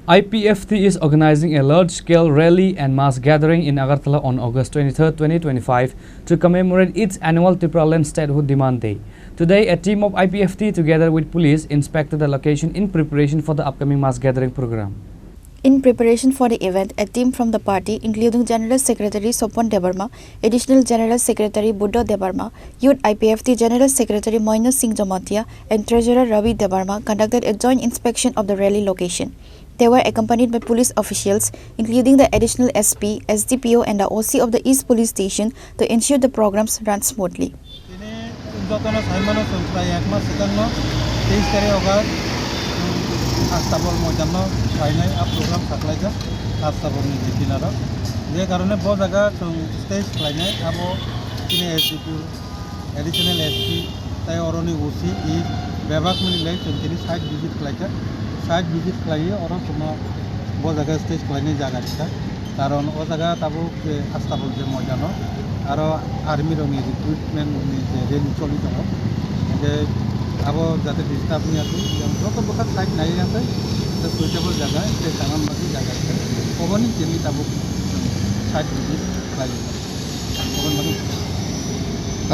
IPFT is organizing a large-scale rally and mass gathering in Agartala on August 23, 2025 to commemorate its annual Tripraland Statehood Demand Day. Today, a team of IPFT together with police inspected the location in preparation for the upcoming mass gathering program. In preparation for the event, a team from the party, including General Secretary Sopon Debarma, Additional General Secretary Buddha Debarma, Youth IPFT General Secretary Moinu Singh Jomatia, and Treasurer Ravi Debarma, conducted a joint inspection of the rally location. They were accompanied by police officials, including the Additional SP, SDPO, and the OC of the East Police Station, to ensure the programs ran smoothly. আস্তাবল ময়দানো final আ program থাকলাইজা আস্তাবলনি দিনারা যে কারণে ব জায়গা স্টেজ খাইনাই আবো তিনি এসডিপি এডিশনাল এসপি তাই অরনি ওসি ই বিভাগ মিলাই তিনি সাইট ভিজিট খাইজা সাইট ভিজিট খাইয়ে অর তোমা ব জায়গা স্টেজ খাইনাই জায়গা দিতা কারণ ও জায়গা তাবো আস্তাবল যে ময়দানো আর আর্মি রঙি রিক্রুটমেন্ট যে রেলি চলি দङ যে अब जाते डिस्टार्ब नहीं आती जो बखत साइड नहीं आते तो सुइटेबल जगह से सामान बाकी जगह है ओवन जेमी तब साइड विजिट लाइक ओवन बाकी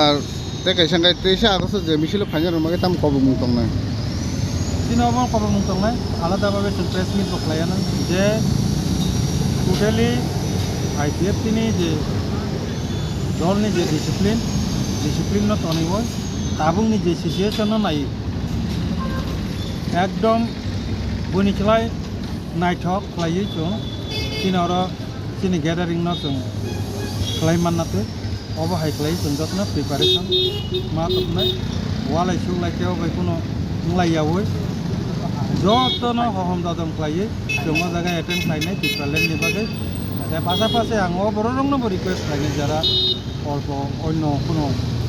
আর তে কাইসাং গাই তেইশে আগস্ট যে মিছিল ফাইনাল মাগে তাম কব মুতং না দিনও কব মুতং না আলাদাভাবে প্রেস মিট বকলায়ানা যে টোটালি আইপিএফ তিনি যে দলনি যে ডিসিপ্লিন ন তনিব তাবুংনি যে সিচুয়েশন নাই একদম বনিচলাই নাইথক খাইয়ে চং চিনর চিনি গ্যাদারিং ন চং খাইমাননাতে অবহাই খাই চং যত্ন প্রিপারেশন মা তপনাই ওয়ালাই সুলাইতেও বাই কোনো লাইয়াওই যতন হহম দাদম খাইয়ে চং জায়গায় অ্যাটেন্ড খাইনাই ত্রিপ্রালেন্ড নিবাগে পাশাপাশি আং বড় রংনো রিকোয়েস্ট খাইনি যারা অল্প অন্য কোনো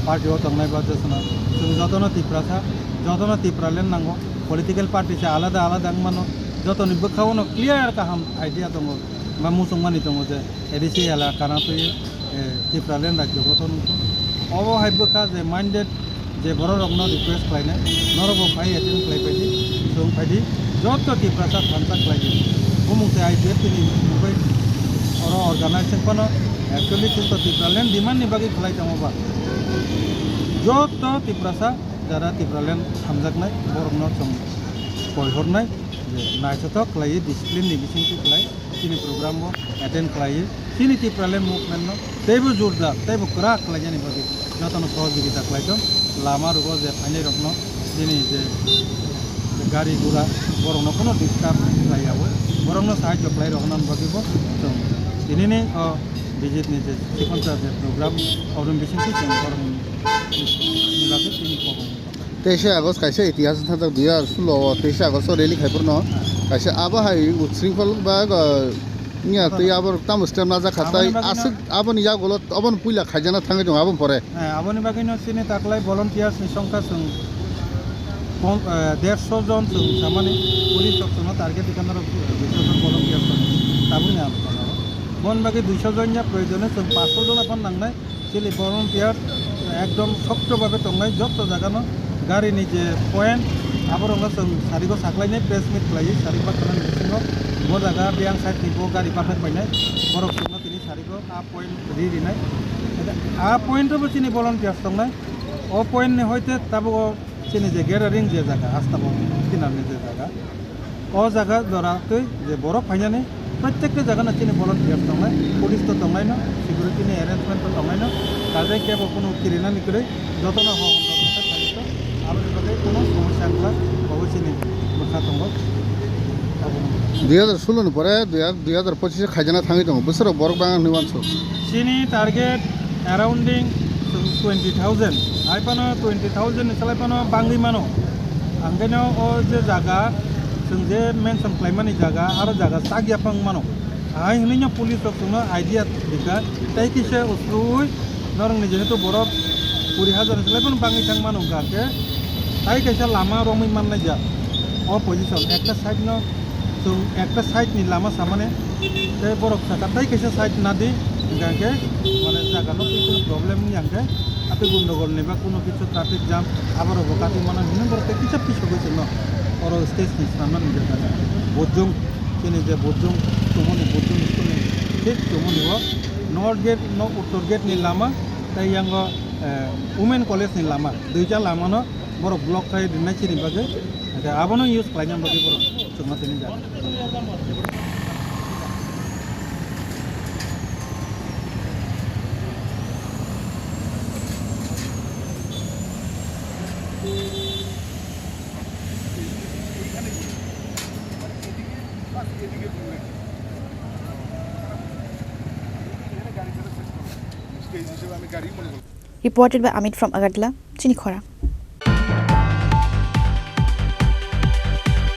পার্টিও তংনাই বাজেছনা जों যতন ত্রিপ্রাসা যতন ত্রিপ্রালেন্ড নাঙ্গো পলিটিক্যাল পার্টি সে আলাদা আলাদা মানো যতনি বখাওনো ক্লিয়ার কাহাম আইডিয়া দङ বা মুসংমানি দङ যে এডিসি এলা কানাতই ত্রিপ্রালেন্ড রাজ্য গঠন অবহাই বখা যে মাইন্ডেড যে বড় রংন রিকোয়েস্ট খাইনে নরব ফাই এটেন্ড খাইবাইদি जों ফাইদি যত ত্রিপ্রাসা থানসা খাইদি বুমুতে আইডিয়া তিনি মুবাই অর অর্গানাইজেশন পানো एक्चुअली কিন্তু ত্রিপ্রালেন্ড ডিমান্ড নিবাগি খাই দङবা যত ত্রিপ্রাসা যারা ত্রিপ্রালেন্ড হামজাকনাই বরংনো जों কইহরনাই যে নাইসত খাইয়ে ডিসিপ্লিন নিবিসিংতি খাই তিনি প্রোগ্রামও অ্যাটেন্ড খাইয়ে তিনি ত্রিপ্রালেন্ড মুভমেন্ট তেবো জোরদার তেবো করা খাইজানি বাকি যতন সহযোগিতা খাইদম লামা রুগ যে ফাইনাই রকম তিনি যে গাড়ি ঘোড়া বরংনো কোনো ডিস্টার্ব খাইয়াবো বরংনো সাহায্য খাই রহনান বাকিব जों তিনিনি ভিজিট নিতে সেখানটা যে প্রোগ্রাম অরুণ বিসিংতি जों বরং নিবাকে তিনি কব 23 আগস্ট কাইসে ইতিহাস থাকা 2016 23 আগস্ট রেলি খাইপুর ন কাইসে আবহাই উচ্ছৃঙ্খল বা নিয়া তৈ আবর তাম স্টেম না জাখাতাই আছে আবনি যা গলত অবন পুইলা খাইজানা থাঙ্গে দङ আবন পরে হ্যাঁ আবনি বাকিনো সিনে তাকলাই ভলান্টিয়ার্স नि সংখ্যা जों 150 জন जों সামানে পুলিশ সক্সন টার্গেট দিকানার 200 জন ভলান্টিয়ার্স তাবুনি আলোচনা বন বাকি 200 জন যা প্রয়োজনে जों 500 জন আপন নাংনাই সিলি ভলান্টিয়ার একদম শক্তভাবে তংনাই যত জায়গানো গাড়িনি যে পয়েন্ট আবার जों সারিগো সাকলাইনাই প্রেস মিট খাইয়ে সারিগো খানান মিটিংও বো জায়গা বিয়াং সাইড নিবো গাড়ি পাঠাই পাইনাই বরক সঙ্গ তিনি সারিগো আ পয়েন্ট রিনাই আ পয়েন্টও চিনি ভলান্টিয়ার্স তংনাই ও পয়েন্ট নে হইতে তাবো চিনি যে গ্যাদারিং যে জায়গা আস্তাবো কিনারনি যে জায়গা ও জায়গা ধরাতে যে বরফ ফাইনানি প্রত্যেকটা জায়গা না চিনি ভলান্টিয়ার্স তংনাই পুলিশ তো তংনাই না সিকিউরিটি নি অ্যারেঞ্জমেন্ট তো তংনাই না কাজে কেবো কোনো কিরিনা নিকরে যত না হওয়া খাইতো আবার বাকি কোনো সমস্যা আনলা অবশ্যই বখা দङ 2016 পরে 2025 খাইজানা থাঙ্গি দङ বছর বরক বাং নিবানছো সিনি টার্গেট অ্যারাউন্ডিং 20,000 আইপানো 20,000 নিসালাইপানো বাংলি মানো আঙ্গাইনো ও যে জায়গা जों जे मेनसन खालामनाय जागा आरो जागा सागियाफां मानो आइ हनिनो पुलिस सनो आइडिया दिका ताइ किसे उसुय नरंनि जेहेतु बरफ 20,000 निसालाइपानो बांगि थां मानो गाके ताइ कैसा लामा रंमै माननाय जा ओ पोजिशन একটা সাইড ন जों একটা সাইড नि लामा सामाने ते बरफ साका ताइ कैसा साइड ना दि गाके माने जागानो কোনো प्रॉब्लम नि आंके আপনি গন্ডগোল নেবা কোনো কিছু ট্রাফিক জ্যাম আবার বকাতি মানে হিনে বরতে কিছু কিছু হইছে ন और स्टेज की सामान जाता है वो जो chini je bojung tumoni bojung skuli ঠিক tumoni wo north gate no uttor gate ni lama tai yango women college ni lama duita lama no borok block kai dinna chini bage abono use khlainam bage borok chungma tini ja Reported by Amit from Agartala, Chinikhora.